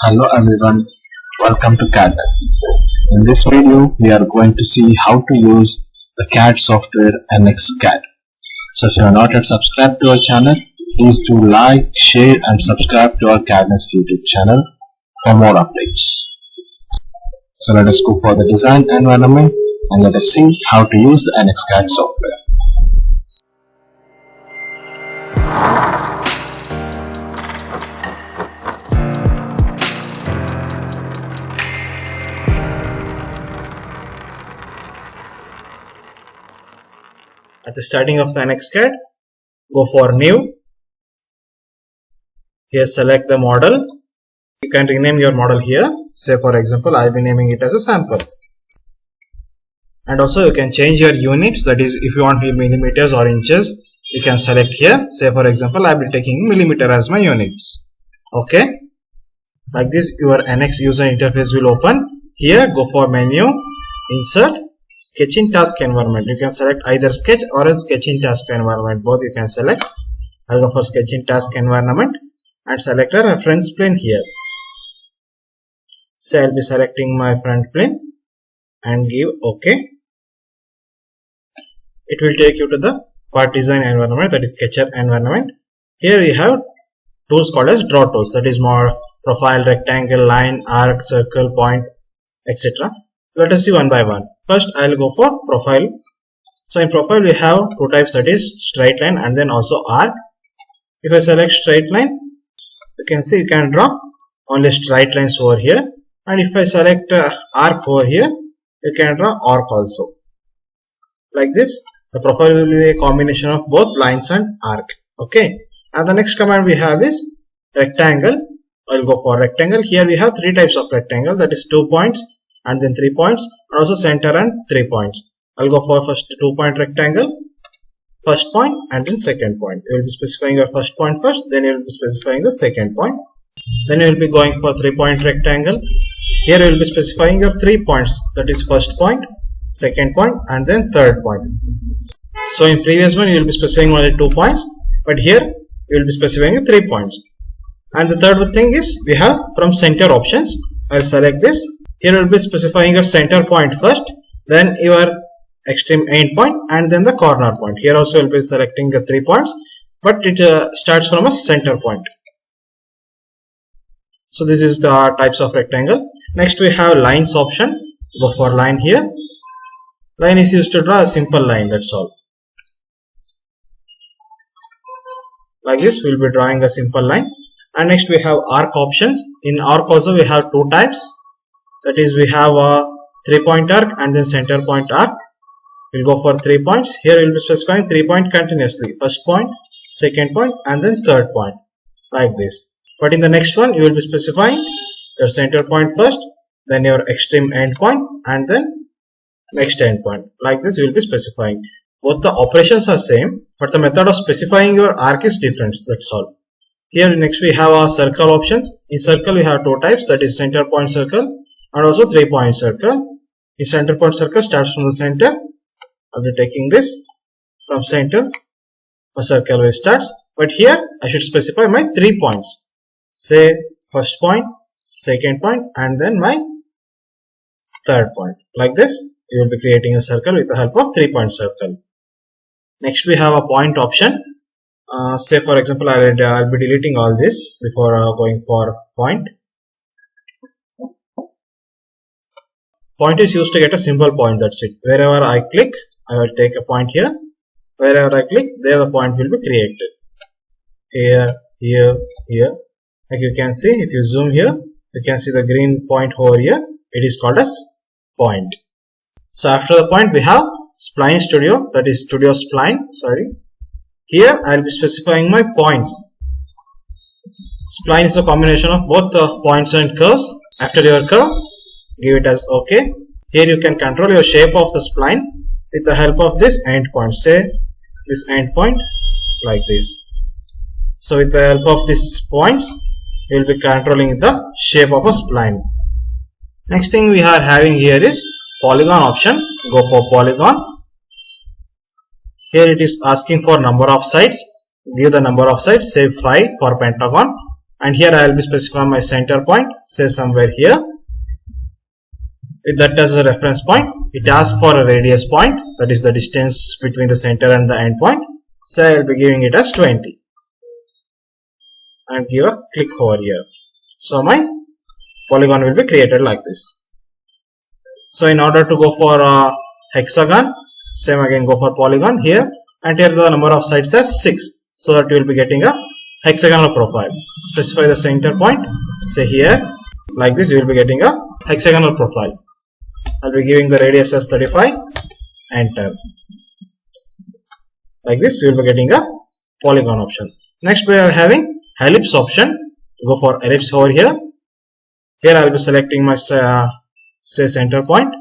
Hello everyone, welcome to CAD NEST. In this video, we are going to see how to use the CAD software NXCAD. So if you are not yet subscribed to our channel, please do like, share and subscribe to our CAD NEST YouTube channel for more updates. So let us go for the design environment and let us see how to use the NXCAD software. At the starting of the NXCAD, go for New. Here select the model. You can rename your model here. Say for example, I will be naming it as a sample. And also you can change your units, that is if you want millimeters or inches, you can select here. Say for example, I will be taking millimeter as my units. Okay. Like this your NX user interface will open. Here go for menu, insert, sketch in task environment. You can select either sketch or a sketch in task environment. Both you can select. I'll go for sketch in task environment and select a reference plane here. So I'll be selecting my front plane and give OK. It will take you to the part design environment, that is sketcher environment. Here we have tools called as draw tools, that is more profile, rectangle, line, arc, circle, point, etc. Let us see one by one. First I will go for profile. So in profile we have two types, that is straight line and then also arc. If I select straight line, you can see you can draw only straight lines over here, and if I select arc over here, you can draw arc also. Like this the profile will be a combination of both lines and arc. Okay, and the next command we have is rectangle. I will go for rectangle. Here we have three types of rectangle, that is 2 points and then 3 points, and also center and 3 points. I'll go for first 2-point rectangle, first point and then second point. You will be specifying your first point first, then you will be specifying the second point. Then you will be going for 3-point rectangle. Here you will be specifying your 3 points, that is first point, second point and then third point. So in previous one you will be specifying only 2 points, but here you will be specifying 3 points. And the third thing is we have from center options. I'll select this. Here you will be specifying your center point first, then your extreme end point and then the corner point. Here also you will be selecting the 3 points, but it starts from a center point. So this is the types of rectangle. Next we have lines option. Go for line here. Line is used to draw a simple line, that's all. Like this we will be drawing a simple line. And next we have arc options. In arc also we have two types. That is we have a 3-point arc and then center point arc. We'll go for 3 points. Here we'll be specifying 3 points continuously. First point, second point and then third point. Like this. But in the next one you will be specifying your center point first, then your extreme end point and then next end point. Like this you will be specifying. Both the operations are same, but the method of specifying your arc is different. That's all. Here next we have our circle options. In circle we have two types, that is center point circle and also 3-point circle. The center point circle starts from the center. I'll be taking this from center. A circle will starts, but here I should specify my 3 points. Say first point, second point and then my third point. Like this you will be creating a circle with the help of 3-point circle. Next we have a point option. Say for example I'll be deleting all this before going for point. Point is used to get a simple point, that's it. Wherever I click, I will take a point here. Wherever I click, there the point will be created. Here, here, here. Like you can see, if you zoom here, you can see the green point over here. It is called as point. So after the point, we have spline studio, that is studio spline. Sorry. Here I will be specifying my points. Spline is a combination of both the points and curves. After your curve, give it as OK. Here you can control your shape of the spline with the help of this end point. Say this end point like this. So with the help of these points, you will be controlling the shape of a spline. Next thing we are having here is polygon option. Go for polygon. Here it is asking for number of sides. Give the number of sides, say 5 for pentagon. and here I will be specifying my center point, say somewhere here. If that is a reference point, it asks for a radius point, that is the distance between the center and the end point. So I will be giving it as 20 and give a click over here. So my polygon will be created like this. So in order to go for a hexagon, same again go for polygon here, and here the number of sides as 6, so that you will be getting a hexagonal profile. Specify the center point, say here, like this you will be getting a hexagonal profile. I'll be giving the radius as 35, enter. Like this you will be getting a polygon option. Next we are having ellipse option. Go for ellipse over here. Here I will be selecting my say center point.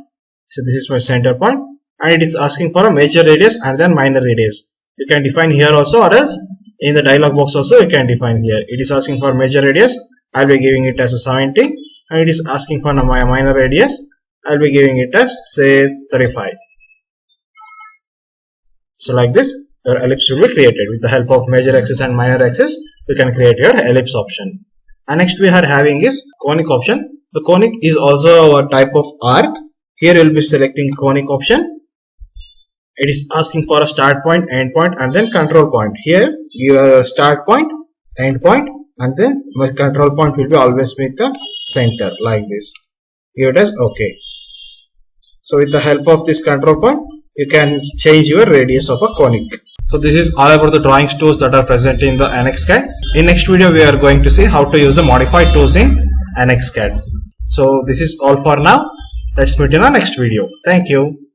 So this is my center point, and it is asking for a major radius and then minor radius. You can define here also, or else in the dialog box also you can define here. It is asking for major radius, I will be giving it as a 70, and it is asking for my minor radius, I will be giving it as say 35. So like this your ellipse will be created. With the help of major axis and minor axis you can create your ellipse option. And next we are having is conic option. The conic is also a type of arc. Here you will be selecting conic option. It is asking for a start point, end point, and then control point. Here your start point, end point, and then my control point will be always with the center like this. Give it as OK. So with the help of this control point you can change your radius of a conic. So this is all about the drawing tools that are present in the NXCAD. In next video we are going to see how to use the modified tools in NXCAD. So this is all for now. Let's meet in our next video. Thank you.